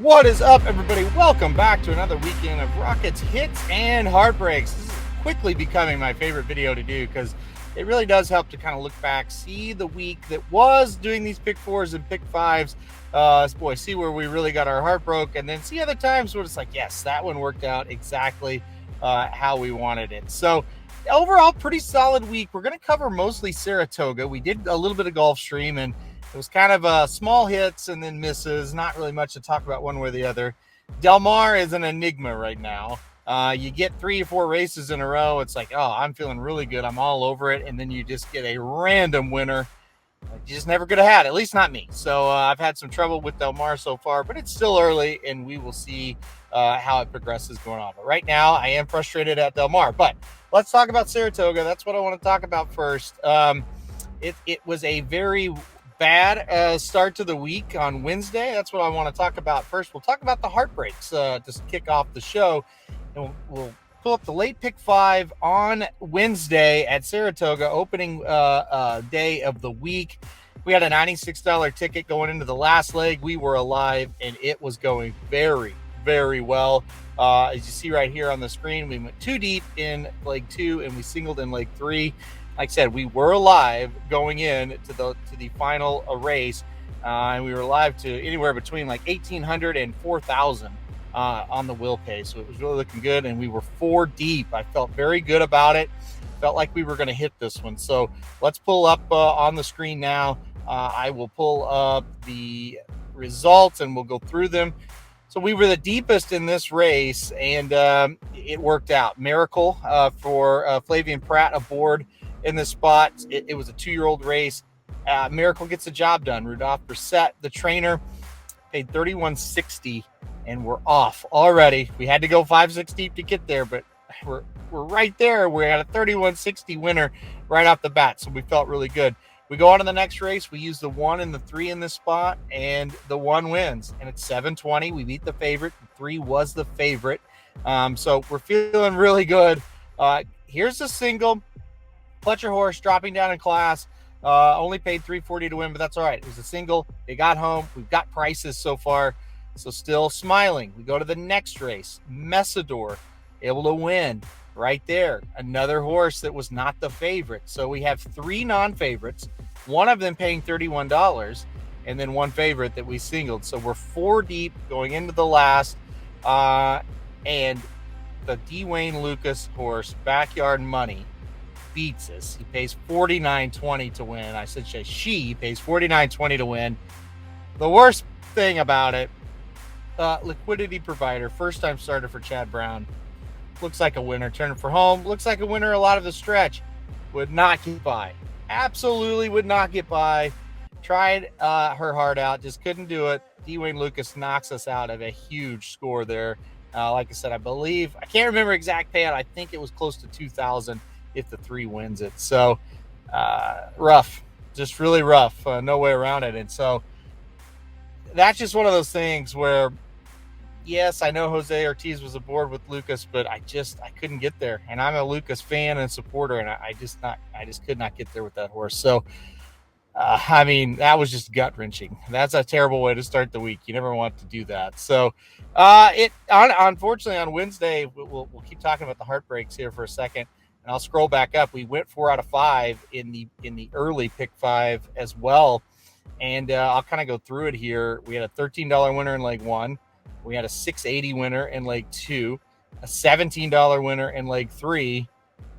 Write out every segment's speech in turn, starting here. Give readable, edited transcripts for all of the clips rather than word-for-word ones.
What is up, everybody? Welcome back to another weekend of Rockets hits and heartbreaks. This is quickly becoming my favorite video to do because it really does help to kind of look back, see the week that was doing these pick fours and pick fives. See where we really got our heart broke, and then see other times where it's like, yes, that one worked out exactly how we wanted it. So overall, pretty solid week. We're going to cover mostly Saratoga. We did a little bit of Gulfstream, and it was kind of small hits and then misses. Not really much to talk about one way or the other. Del Mar is an enigma right now. You get 3 or 4 races in a row. It's like, oh, I'm feeling really good. I'm all over it. And then you just get a random winner. You just never could have had, at least not me. So I've had some trouble with Del Mar so far, but it's still early, and we will see how it progresses going on. But right now, I am frustrated at Del Mar. But let's talk about Saratoga. That's what I want to talk about first. It was a very bad start to the week on Wednesday. That's what I want to talk about first. We'll talk about the heartbreaks to kick off the show, and we'll pull up the late pick 5 on Wednesday at Saratoga, opening day of the week. We had a $96 ticket going into the last leg. We were alive, and it was going very, very well. As you see right here on the screen, we went 2 deep in leg 2, and we singled in leg 3. Like I said, we were alive going in to the final race, and we were alive to anywhere between like 1,800 and 4,000 on the will pay. So it was really looking good, and we were 4 deep. I felt very good about it. Felt like we were going to hit this one. So let's pull up on the screen now. I will pull up the results, and we'll go through them. So we were the deepest in this race, and it worked out. Miracle for Flavian Pratt aboard in this spot. It was a 2-year-old race. Miracle gets the job done. Rudolph Brissett, the trainer, paid $31.60, and we're off already. We had to go 5-6 deep to get there, but we're right there. We had a $31.60 winner right off the bat, so we felt really good. We go on to the next race. We use the 1 and the 3 in this spot, and the 1 wins, and it's $7.20. We beat the favorite. The 3 was the favorite, so we're feeling really good. Here's a single. Fletcher horse dropping down in class, only paid $3.40 to win, but that's all right. It was a single. They got home. We've got prices so far, so still smiling. We go to the next race. Messidor, able to win right there. Another horse that was not the favorite. So we have 3 non-favorites, one of them paying $31, and then 1 favorite that we singled. So we're 4 deep going into the last, and the Dwayne Lucas horse, Backyard Money, beats us. He pays $49.20 to win. I said she pays $49.20 to win. The worst thing about it, liquidity provider, first-time starter for Chad Brown. Looks like a winner. Turning for home. Looks like a winner a lot of the stretch. Would not get by. Absolutely would not get by. Tried her heart out. Just couldn't do it. Dwayne Lucas knocks us out of a huge score there. Like I said, I can't remember exact payout. I think it was close to $2,000 if the 3 wins it. So rough, just really rough. No way around it. And so that's just one of those things where, yes, I know Jose Ortiz was aboard with Lucas, but I couldn't get there. And I'm a Lucas fan and supporter, and I just could not get there with that horse. So that was just gut wrenching. That's a terrible way to start the week. You never want to do that. So unfortunately on Wednesday, we'll keep talking about the heartbreaks here for a second. And I'll scroll back up. We went 4 out of 5 in the early pick 5 as well. And I'll kind of go through it here. We had a $13 winner in leg 1. We had a $6.80 winner in leg 2, a $17 winner in leg 3.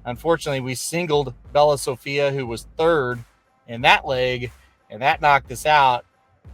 Unfortunately, we singled Bella Sophia, who was 3rd in that leg, and that knocked us out.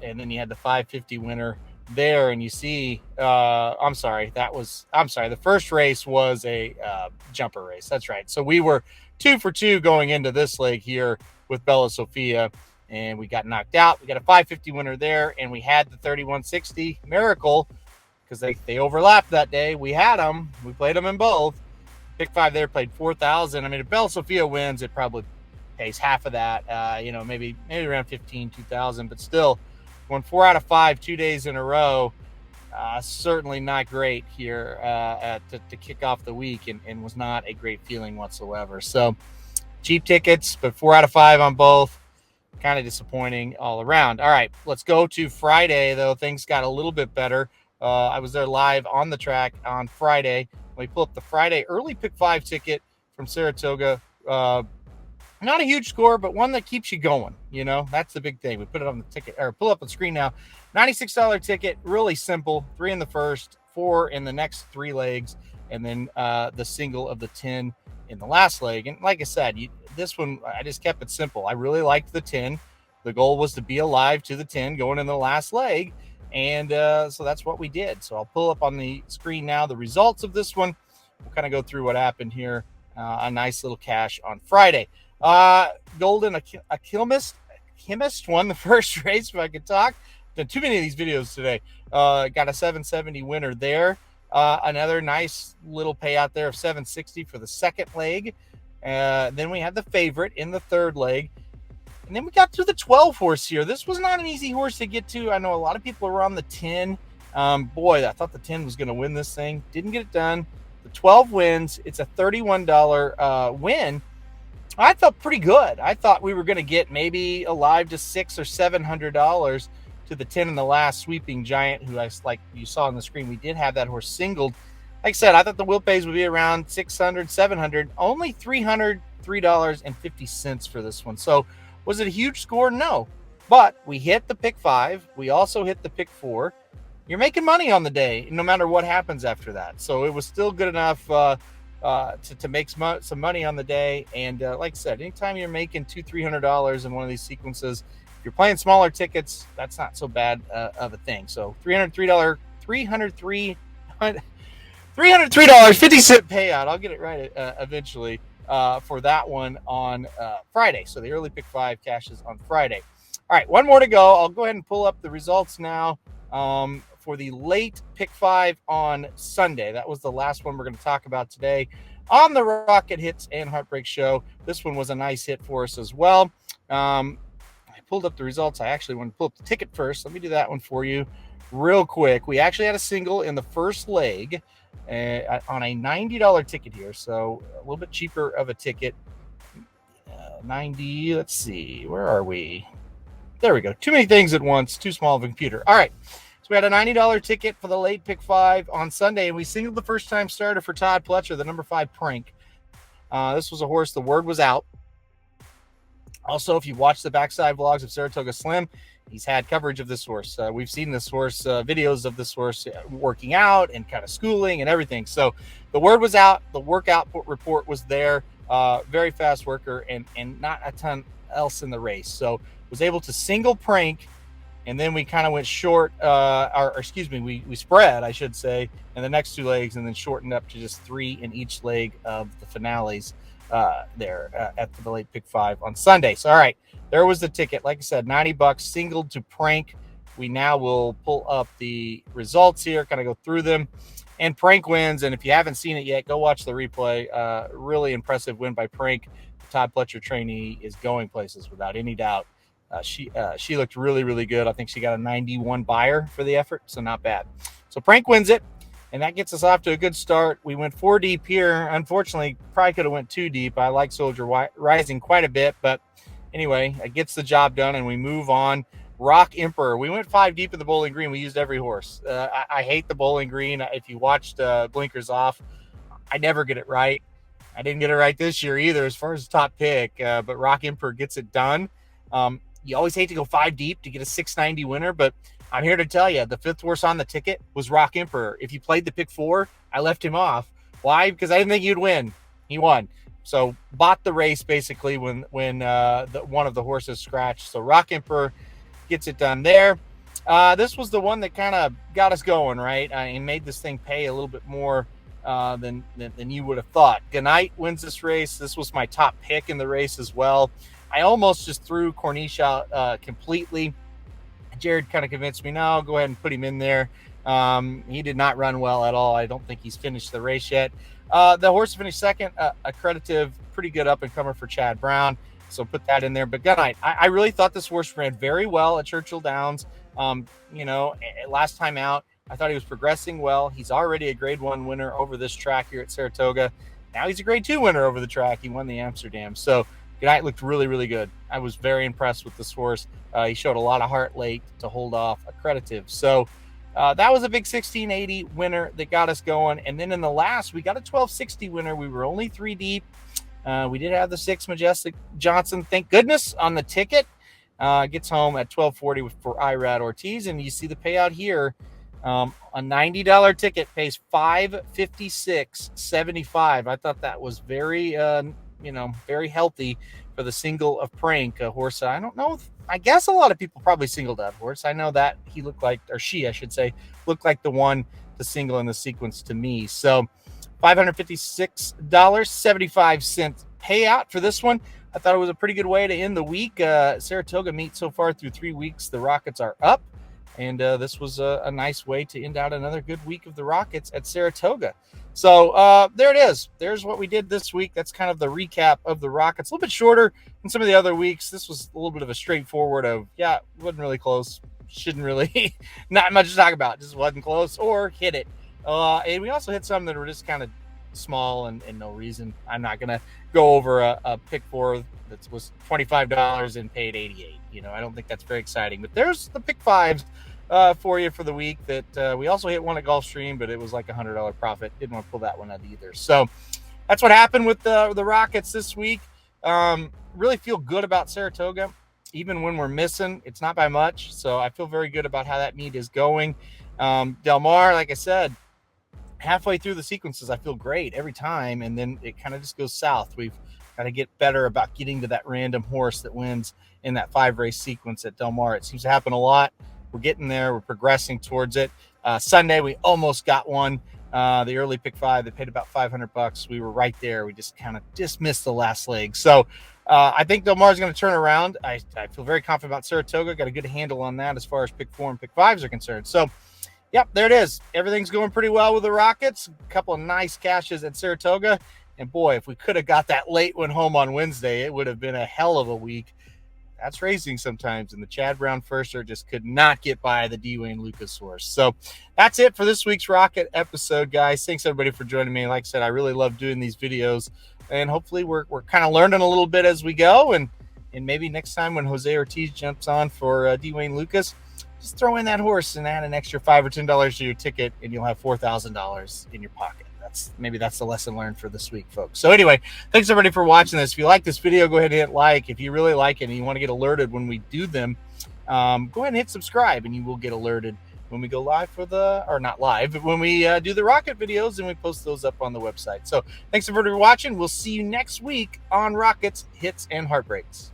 And then you had the $5.50 winner there, and you see, the first race was a jumper race. That's right. So we were 2 for 2 going into this leg here with Bella Sophia, and we got knocked out. We got a $5.50 winner there, and we had the $31.60 Miracle because they overlapped that day. We had them. We played them in both. Pick 5 there played $4,000. I mean, if Bella Sophia wins, it probably pays half of that. Maybe around $2,000, but still. Won 4 out of 5 2 days in a row. Certainly not great here to kick off the week, and was not a great feeling whatsoever. So cheap tickets, but 4 out of 5 on both. Kind of disappointing all around. All right, let's go to Friday, though. Things got a little bit better. I was there live on the track on Friday. We pull up the Friday early pick 5 ticket from Saratoga. Not a huge score, but one that keeps you going. That's the big thing. We put it on the ticket, or pull up the screen now. $96 ticket, really simple. 3 in the first, 4 in the next 3 legs, and then the single of the 10 in the last leg. And like I said, this one, I just kept it simple. I really liked the 10. The goal was to be alive to the 10 going in the last leg. And so that's what we did. So I'll pull up on the screen now the results of this one. We'll kind of go through what happened here. A nice little cash on Friday. Golden Chemist won the first race, if I could talk. Done too many of these videos today. Got a 770 winner there. Another nice little payout there of 760 for the second leg. Then we had the favorite in the third leg. And then we got to the 12 horse here. This was not an easy horse to get to. I know a lot of people were on the 10. Boy, I thought the 10 was going to win this thing. Didn't get it done. The 12 wins. It's a $31 win. I felt pretty good. I thought we were going to get maybe alive to $600 or $700 to the 10 in the last, Sweeping Giant, who like you saw on the screen. We did have that horse singled. Like I said, I thought the wheel pays would be around $600, $700. Only $303.50 for this one. So was it a huge score? No. But we hit the pick 5. We also hit the pick 4. You're making money on the day, no matter what happens after that. So it was still good enough to make some money on the day. And like I said, anytime you're making $200-$300 in one of these sequences, if you're playing smaller tickets, that's not so bad of a thing. So $303.50 payout. I'll get it right eventually for that one on Friday. So the early pick 5 cashes on Friday. All right, one more to go. I'll go ahead and pull up the results now for the late pick 5 on Sunday. That was the last one we're going to talk about today on the Rocket Hits and Heartbreaks show. This one was a nice hit for us as well. I pulled up the results. I actually want to pull up the ticket first. Let me do that one for you real quick. We actually had a single in the first leg on a $90 ticket here, so a little bit cheaper of a ticket. 90, let's see, where are we? There we go. Too many things at once, too small of a computer. All right, so we had a $90 ticket for the late pick 5 on Sunday, and we singled the first time starter for Todd Pletcher, the number 5 Prank. This was a horse, the word was out. Also, if you watch the backside vlogs of Saratoga Slim, he's had coverage of this horse. We've seen this horse, videos of this horse working out and kind of schooling and everything. So the word was out. The workout report was there. Very fast worker and not a ton else in the race. So was able to single Prank, and then we kind of went short, we spread, I should say, in the next 2 legs, and then shortened up to just 3 in each leg of the finales there at the late pick 5 on Sunday. So, all right, there was the ticket. Like I said, $90 singled to Prank. We now will pull up the results here, kind of go through them. And Prank wins, and if you haven't seen it yet, go watch the replay. Really impressive win by Prank. The Todd Pletcher trainee is going places without any doubt. She looked really, really good. I think she got a 91 buyer for the effort, so not bad. So Prank wins it, and that gets us off to a good start. We went 4 deep here. Unfortunately, probably could have went 2 deep. I like Soldier Rising quite a bit, but anyway, it gets the job done, and we move on. Rock Emperor. We went 5 deep in the Bowling Green. We used every horse. I hate the Bowling Green. If you watched Blinkers Off, I never get it right. I didn't get it right this year either as far as top pick, but Rock Emperor gets it done. You always hate to go 5 deep to get a 690 winner, but I'm here to tell you the 5th horse on the ticket was Rock Emperor. If you played the pick 4, I left him off. Why? Because I didn't think you'd win. He won. So bought the race basically when one of the horses scratched. So Rock Emperor gets it done there. This was the one that kind of got us going, right? And made this thing pay a little bit more than you would have thought. Goodnight wins this race. This was my top pick in the race as well. I almost just threw Corniche out completely. Jared kind of convinced me, no, go ahead and put him in there. He did not run well at all. I don't think he's finished the race yet. The horse finished second, accreditive, pretty good up-and-comer for Chad Brown. So put that in there. But Goodnight, I really thought this horse ran very well at Churchill Downs. Last time out, I thought he was progressing well. He's already a grade 1 winner over this track here at Saratoga. Now he's a grade 2 winner over the track. He won the Amsterdam. So Goodnight looked really, really good. I was very impressed with this horse. He showed a lot of heart late to hold off accreditive. So That was a big 1680 winner that got us going. And then in the last, we got a 1260 winner. We were only 3 deep. We did have the 6 Majestic Johnson, thank goodness, on the ticket. Gets home at 1240 for Irad Ortiz. And you see the payout here. A $90 ticket pays $556.75. I thought that was very, very healthy for the single of Prank, a horse. I don't know. I guess a lot of people probably singled that horse. I know that he looked like, or she, I should say, looked like the one to single in the sequence to me. So $556.75 payout for this one. I thought it was a pretty good way to end the week. Saratoga meet so far through 3 weeks. The Rockets are up. And this was a nice way to end out another good week of the Rockets at Saratoga. So there it is. There's what we did this week. That's kind of the recap of the Rockets. A little bit shorter than some of the other weeks. This was a little bit of a straightforward of, yeah, wasn't really close. Shouldn't really, not much to talk about. Just wasn't close or hit it. And we also hit some that were just kind of small and no reason. I'm not going to go over a pick 4 that was $25 and paid $88. I don't think that's very exciting. But there's the pick 5s for you for the week that we also hit one at Gulfstream, but it was like $100 profit. Didn't want to pull that one out either. So that's what happened with the Rockets this week. Really feel good about Saratoga, even when we're missing. It's not by much, so I feel very good about how that meet is going. Del Mar, like I said, halfway through the sequences, I feel great every time, and then it kind of just goes south. We've got to get better about getting to that random horse that wins in that 5-race sequence at Del Mar. It seems to happen a lot. We're getting there. We're progressing towards it. Sunday, we almost got one. The early pick 5 that paid about $500. We were right there. We just kind of missed the last leg. So I think Del Mar is going to turn around. I feel very confident about Saratoga. Got a good handle on that as far as pick 4 and pick 5s are concerned. So, yep, there it is. Everything's going pretty well with the Rockets. A couple of nice cashes at Saratoga. And boy, if we could have got that late one home on Wednesday, it would have been a hell of a week. That's racing sometimes. And the Chad Brown Firster just could not get by the Dwayne Lucas horse. So that's it for this week's Rocket episode, guys. Thanks, everybody, for joining me. Like I said, I really love doing these videos. And hopefully we're kind of learning a little bit as we go. And maybe next time when Jose Ortiz jumps on for Dwayne Lucas, just throw in that horse and add an extra $5 or $10 to your ticket, and you'll have $4,000 in your pocket. Maybe that's the lesson learned for this week, folks. So anyway, thanks everybody for watching this. If you like this video, go ahead and hit like. If you really like it and you want to get alerted when we do them, go ahead and hit subscribe, and you will get alerted when we go live not live, but when we do the Rocket videos, and we post those up on the website. So thanks everybody for watching. We'll see you next week on Rockets, Hits, and Heartbreaks.